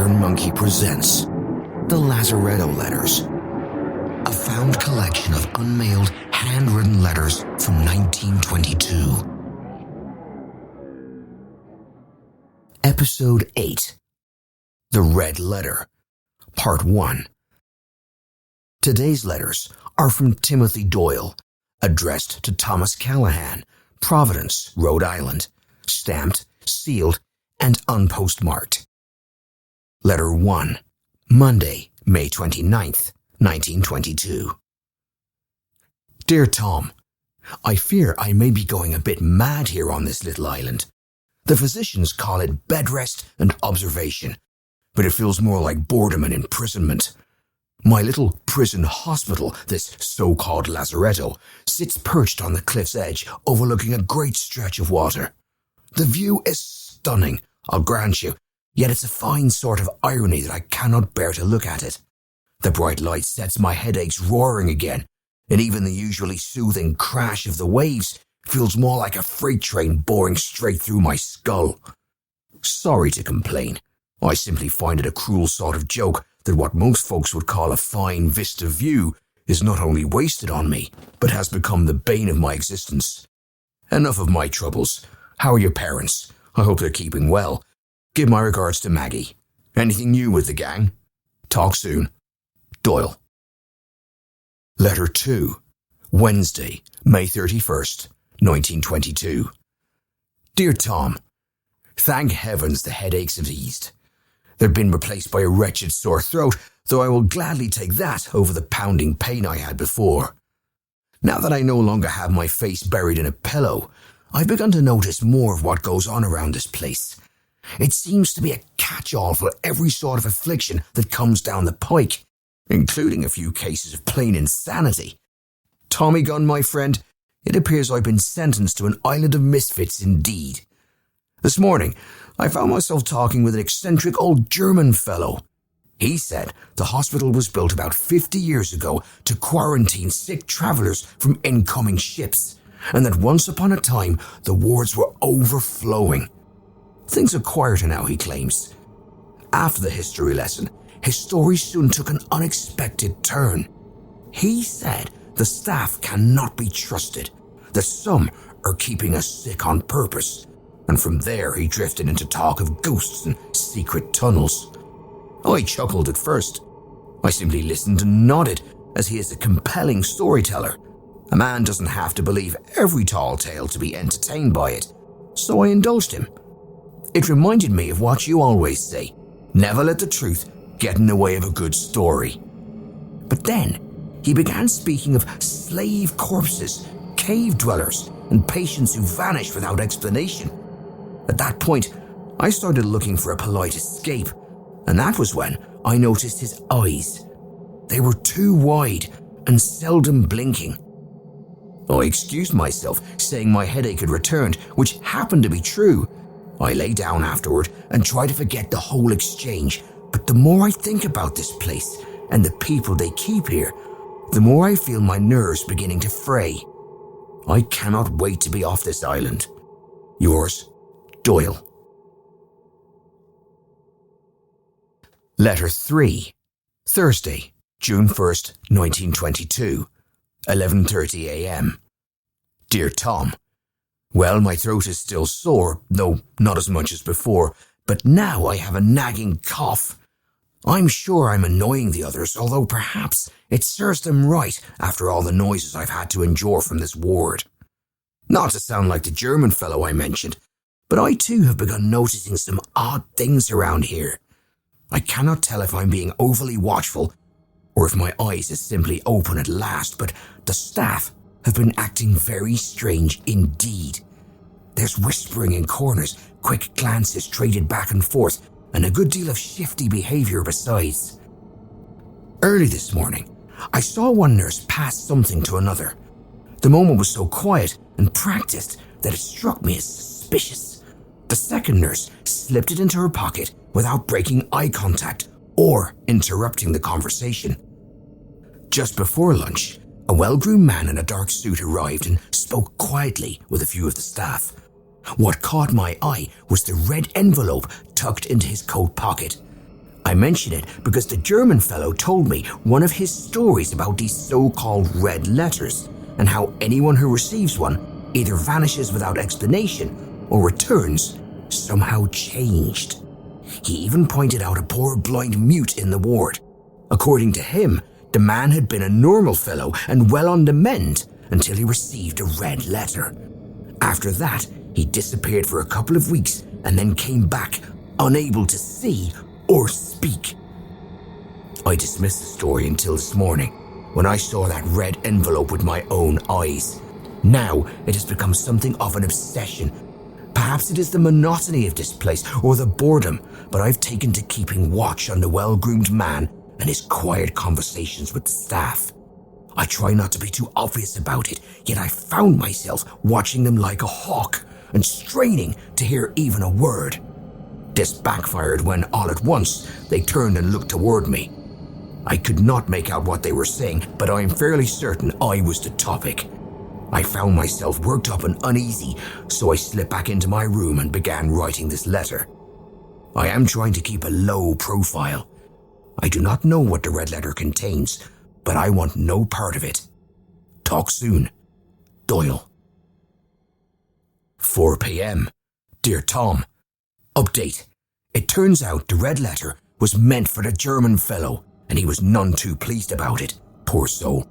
Iron Monkey presents The Lazaretto Letters, a found collection of unmailed, handwritten letters from 1922. Episode 8, The Red Letter, Part 1. Today's letters are from Timothy Doyle, addressed to Thomas Callahan, Providence, Rhode Island, stamped, sealed, and unpostmarked. Letter 1, Monday, May 29th, 1922. Dear Tom, I fear I may be going a bit mad here on this little island. The physicians call it bed rest and observation, but it feels more like boredom and imprisonment. My little prison hospital, this so-called lazaretto, sits perched on the cliff's edge overlooking a great stretch of water. The view is stunning, I'll grant you, yet it's a fine sort of irony that I cannot bear to look at it. The bright light sets my headaches roaring again, and even the usually soothing crash of the waves feels more like a freight train boring straight through my skull. Sorry to complain. I simply find it a cruel sort of joke that what most folks would call a fine vista view is not only wasted on me, but has become the bane of my existence. Enough of my troubles. How are your parents? I hope they're keeping well. Give my regards to Maggie. Anything new with the gang? Talk soon. Doyle. Letter 2, Wednesday, May 31st, 1922. Dear Tom, thank heavens the headaches have eased. They've been replaced by a wretched sore throat, though I will gladly take that over the pounding pain I had before. Now that I no longer have my face buried in a pillow, I've begun to notice more of what goes on around this place. It seems to be a catch-all for every sort of affliction that comes down the pike, including a few cases of plain insanity. Tommy gun, my friend, it appears I've been sentenced to an island of misfits indeed. This morning, I found myself talking with an eccentric old German fellow. He said the hospital was built about 50 years ago to quarantine sick travelers from incoming ships, and that once upon a time the wards were overflowing. Things are quieter now, he claims. After the history lesson, his story soon took an unexpected turn. He said the staff cannot be trusted, that some are keeping us sick on purpose, and from there he drifted into talk of ghosts and secret tunnels. I chuckled at first. I simply listened and nodded, as he is a compelling storyteller. A man doesn't have to believe every tall tale to be entertained by it, so I indulged him. It reminded me of what you always say, never let the truth get in the way of a good story. But then he began speaking of slave corpses, cave dwellers, and patients who vanish without explanation. At that point, I started looking for a polite escape, and that was when I noticed his eyes. They were too wide and seldom blinking. I excused myself, saying my headache had returned, which happened to be true. I lay down afterward and tried to forget the whole exchange, but the more I think about this place and the people they keep here, the more I feel my nerves beginning to fray. I cannot wait to be off this island. Yours, Doyle. Letter 3, Thursday, June 1st, 1922, 11:30 a.m. Dear Tom, well, my throat is still sore, though not as much as before, but now I have a nagging cough. I'm sure I'm annoying the others, although perhaps it serves them right after all the noises I've had to endure from this ward. Not to sound like the German fellow I mentioned, but I too have begun noticing some odd things around here. I cannot tell if I'm being overly watchful or if my eyes are simply open at last, but the staff have been acting very strange indeed. There's whispering in corners, quick glances traded back and forth, and a good deal of shifty behavior besides. Early this morning, I saw one nurse pass something to another. The moment was so quiet and practiced that it struck me as suspicious. The second nurse slipped it into her pocket without breaking eye contact or interrupting the conversation. Just before lunch, a well-groomed man in a dark suit arrived and spoke quietly with a few of the staff. What caught my eye was the red envelope tucked into his coat pocket. I mention it because the German fellow told me one of his stories about these so-called red letters and how anyone who receives one either vanishes without explanation or returns somehow changed. He even pointed out a poor blind mute in the ward. According to him, the man had been a normal fellow and well on the mend until he received a red letter. After that, he disappeared for a couple of weeks and then came back, unable to see or speak. I dismissed the story until this morning, when I saw that red envelope with my own eyes. Now it has become something of an obsession. Perhaps it is the monotony of this place or the boredom, but I've taken to keeping watch on the well-groomed man and his quiet conversations with the staff. I try not to be too obvious about it, yet I found myself watching them like a hawk and straining to hear even a word. This backfired when, all at once, they turned and looked toward me. I could not make out what they were saying, but I am fairly certain I was the topic. I found myself worked up and uneasy, so I slipped back into my room and began writing this letter. I am trying to keep a low profile. I do not know what the red letter contains, but I want no part of it. Talk soon. Doyle. 4 p.m. Dear Tom, update. It turns out the red letter was meant for the German fellow, and he was none too pleased about it. Poor soul.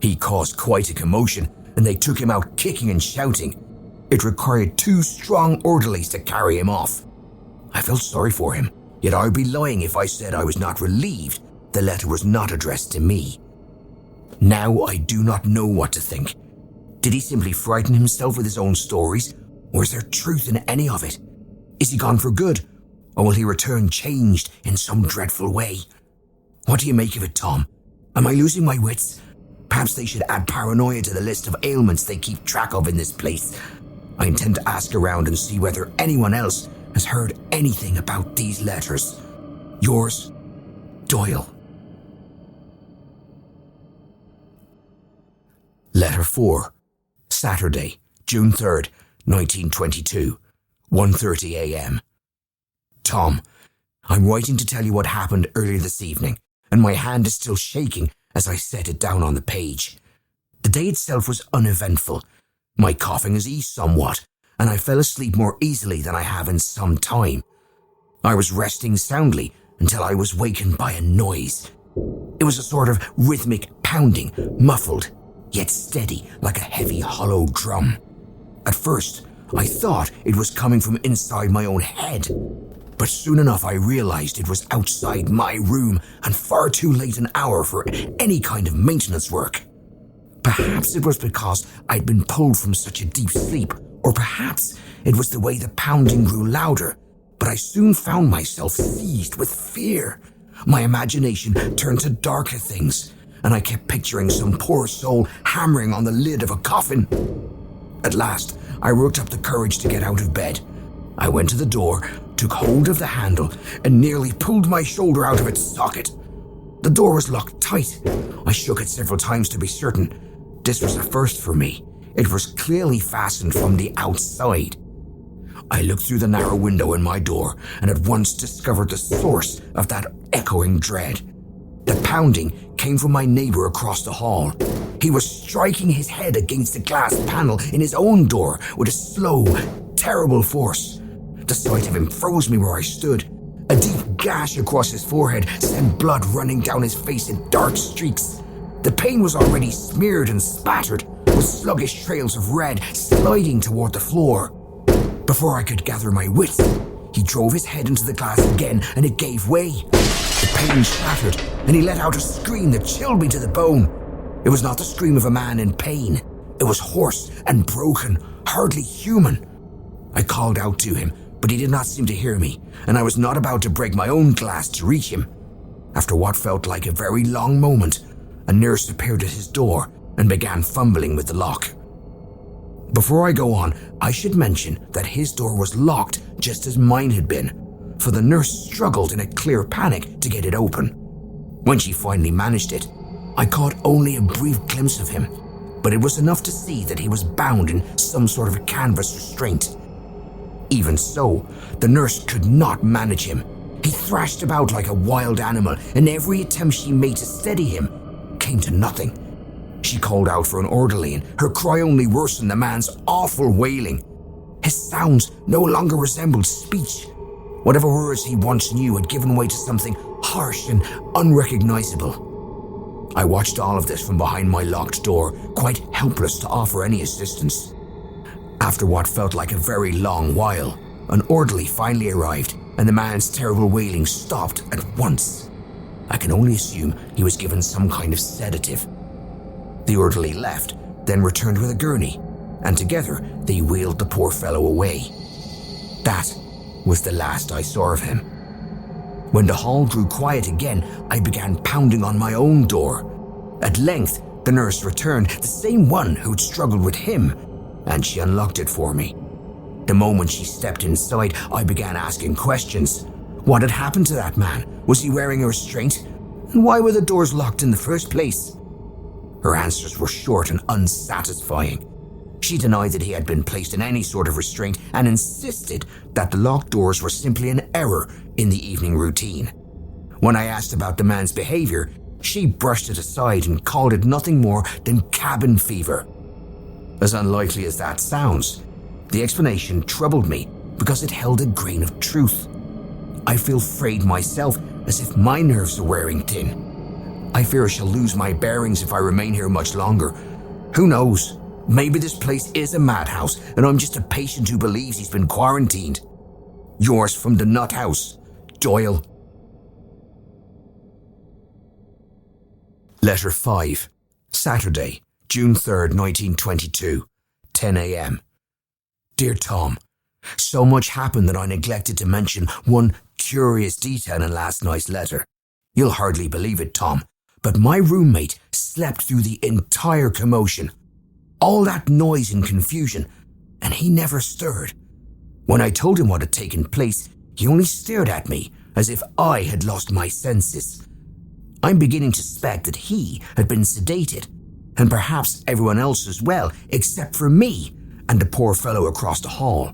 He caused quite a commotion, and they took him out kicking and shouting. It required 2 strong orderlies to carry him off. I felt sorry for him, yet I would be lying if I said I was not relieved the letter was not addressed to me. Now I do not know what to think. Did he simply frighten himself with his own stories, or is there truth in any of it? Is he gone for good, or will he return changed in some dreadful way? What do you make of it, Tom? Am I losing my wits? Perhaps they should add paranoia to the list of ailments they keep track of in this place. I intend to ask around and see whether anyone else has heard anything about these letters. Yours, Doyle. Letter 4. Saturday, June 3rd, 1922, 1:30 a.m. Tom, I'm writing to tell you what happened earlier this evening, and my hand is still shaking as I set it down on the page. The day itself was uneventful. My coughing has eased somewhat, and I fell asleep more easily than I have in some time. I was resting soundly until I was wakened by a noise. It was a sort of rhythmic pounding, muffled, yet steady like a heavy hollow drum. At first, I thought it was coming from inside my own head, but soon enough I realized it was outside my room and far too late an hour for any kind of maintenance work. Perhaps it was because I'd been pulled from such a deep sleep, or perhaps it was the way the pounding grew louder, but I soon found myself seized with fear. My imagination turned to darker things, and I kept picturing some poor soul hammering on the lid of a coffin. At last, I worked up the courage to get out of bed. I went to the door, took hold of the handle, and nearly pulled my shoulder out of its socket. The door was locked tight. I shook it several times to be certain. This was a first for me. It was clearly fastened from the outside. I looked through the narrow window in my door and at once discovered the source of that echoing dread. The pounding came from my neighbor across the hall. He was striking his head against the glass panel in his own door with a slow, terrible force. The sight of him froze me where I stood. A deep gash across his forehead sent blood running down his face in dark streaks. The paint was already smeared and spattered, with sluggish trails of red sliding toward the floor. Before I could gather my wits, he drove his head into the glass again and it gave way. The pane shattered and he let out a scream that chilled me to the bone. It was not the scream of a man in pain. It was hoarse and broken, hardly human. I called out to him, but he did not seem to hear me, and I was not about to break my own glass to reach him. After what felt like a very long moment, a nurse appeared at his door and began fumbling with the lock. Before I go on, I should mention that his door was locked just as mine had been, for the nurse struggled in a clear panic to get it open. When she finally managed it, I caught only a brief glimpse of him, but it was enough to see that he was bound in some sort of canvas restraint. Even so, the nurse could not manage him. He thrashed about like a wild animal, and every attempt she made to steady him came to nothing. She called out for an orderly, and her cry only worsened the man's awful wailing. His sounds no longer resembled speech. Whatever words he once knew had given way to something harsh and unrecognizable. I watched all of this from behind my locked door, quite helpless to offer any assistance. After what felt like a very long while, an orderly finally arrived, and the man's terrible wailing stopped at once. I can only assume he was given some kind of sedative. The orderly left, then returned with a gurney, and together they wheeled the poor fellow away. That was the last I saw of him. When the hall grew quiet again, I began pounding on my own door. At length, the nurse returned, the same one who'd struggled with him, and she unlocked it for me. The moment she stepped inside, I began asking questions. What had happened to that man? Was he wearing a restraint? And why were the doors locked in the first place? Her answers were short and unsatisfying. She denied that he had been placed in any sort of restraint and insisted that the locked doors were simply an error in the evening routine. When I asked about the man's behavior, she brushed it aside and called it nothing more than cabin fever. As unlikely as that sounds, the explanation troubled me because it held a grain of truth. I feel frayed myself, as if my nerves are wearing thin. I fear I shall lose my bearings if I remain here much longer. Who knows? Maybe this place is a madhouse and I'm just a patient who believes he's been quarantined. Yours from the Nut House, Doyle. Letter 5. Saturday, June 3rd, 1922, 10 a.m. Dear Tom, so much happened that I neglected to mention one curious detail in last night's letter. You'll hardly believe it, Tom, but my roommate slept through the entire commotion. All that noise and confusion, and he never stirred. When I told him what had taken place, he only stared at me as if I had lost my senses. I'm beginning to suspect that he had been sedated, and perhaps everyone else as well, except for me and the poor fellow across the hall.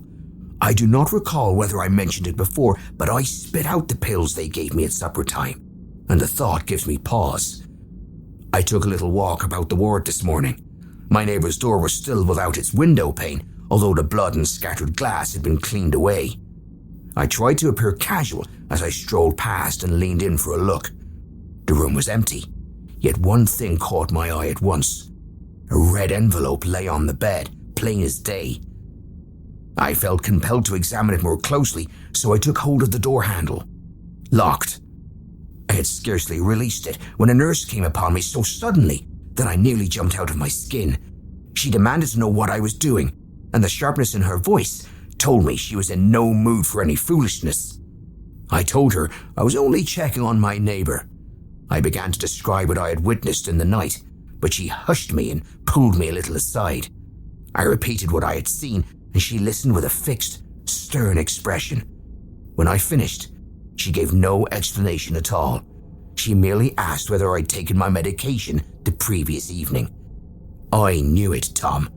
I do not recall whether I mentioned it before, but I spit out the pills they gave me at supper time, and the thought gives me pause. I took a little walk about the ward this morning. My neighbour's door was still without its window pane, although the blood and scattered glass had been cleaned away. I tried to appear casual as I strolled past and leaned in for a look. The room was empty, yet one thing caught my eye at once. A red envelope lay on the bed, plain as day. I felt compelled to examine it more closely, so I took hold of the door handle. Locked. I had scarcely released it when a nurse came upon me so suddenly that I nearly jumped out of my skin. She demanded to know what I was doing, and the sharpness in her voice told me she was in no mood for any foolishness. I told her I was only checking on my neighbour. I began to describe what I had witnessed in the night, but she hushed me and pulled me a little aside. I repeated what I had seen, and she listened with a fixed, stern expression. When I finished, she gave no explanation at all. She merely asked whether I'd taken my medication the previous evening. I knew it, Tom.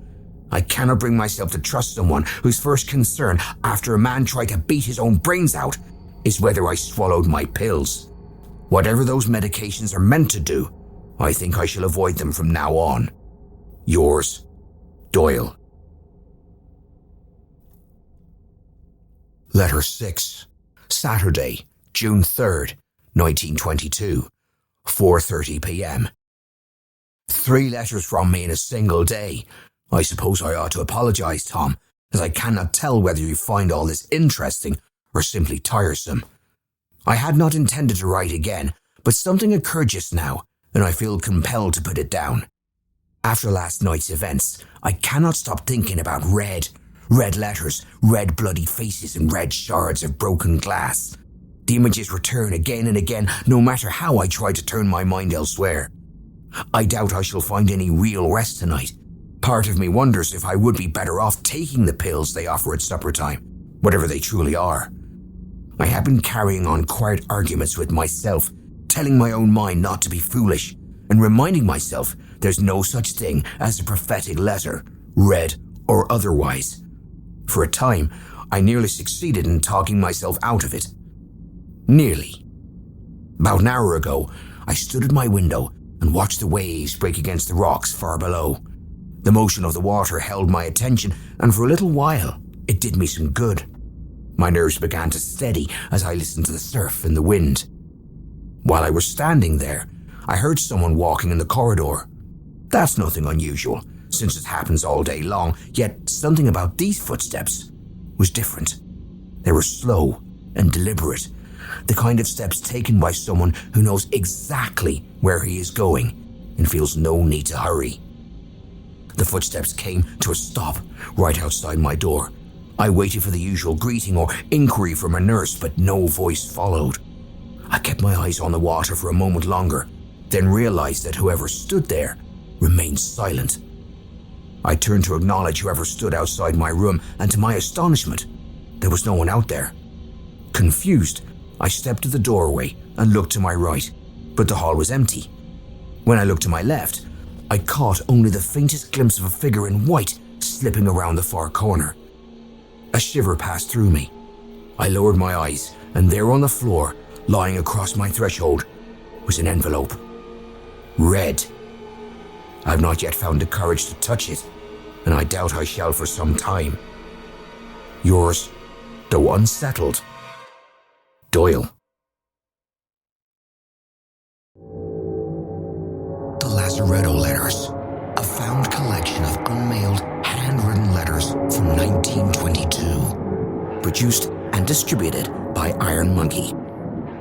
I cannot bring myself to trust someone whose first concern after a man tried to beat his own brains out is whether I swallowed my pills. Whatever those medications are meant to do, I think I shall avoid them from now on. Yours, Doyle. Letter 6. Saturday, June 3rd, 1922, 4:30 p.m. 3 letters from me in a single day. I suppose I ought to apologize, Tom, as I cannot tell whether you find all this interesting or simply tiresome. I had not intended to write again, but something occurred just now, and I feel compelled to put it down. After last night's events, I cannot stop thinking about red letters, red bloody faces, and red shards of broken glass. The images return again and again, no matter how I try to turn my mind elsewhere. I doubt I shall find any real rest tonight. Part of me wonders if I would be better off taking the pills they offer at supper time, whatever they truly are. I have been carrying on quiet arguments with myself, telling my own mind not to be foolish, and reminding myself there's no such thing as a prophetic letter, red or otherwise. For a time, I nearly succeeded in talking myself out of it. Nearly. About an hour ago, I stood at my window and watched the waves break against the rocks far below. The motion of the water held my attention, and for a little while, it did me some good. My nerves began to steady as I listened to the surf and the wind. While I was standing there, I heard someone walking in the corridor. That's nothing unusual, since it happens all day long, yet something about these footsteps was different. They were slow and deliberate, the kind of steps taken by someone who knows exactly where he is going and feels no need to hurry. The footsteps came to a stop right outside my door. I waited for the usual greeting or inquiry from a nurse, but no voice followed. I kept my eyes on the water for a moment longer, then realized that whoever stood there remained silent. I turned to acknowledge whoever stood outside my room, and to my astonishment, there was no one out there. Confused, I stepped to the doorway and looked to my right, but the hall was empty. When I looked to my left, I caught only the faintest glimpse of a figure in white slipping around the far corner. A shiver passed through me. I lowered my eyes, and there on the floor, lying across my threshold, was an envelope. Red. I've not yet found the courage to touch it, and I doubt I shall for some time. Yours, though unsettled, Doyle. The Lazaretto Letters, a found collection of unmailed, handwritten letters from 1922. Produced and distributed by Iron Monkey.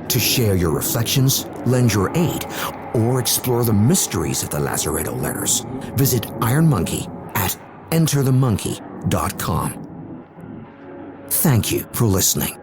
To share your reflections, lend your aid, or explore the mysteries of the Lazaretto Letters, visit Iron Monkey at enterthemonkey.com. Thank you for listening.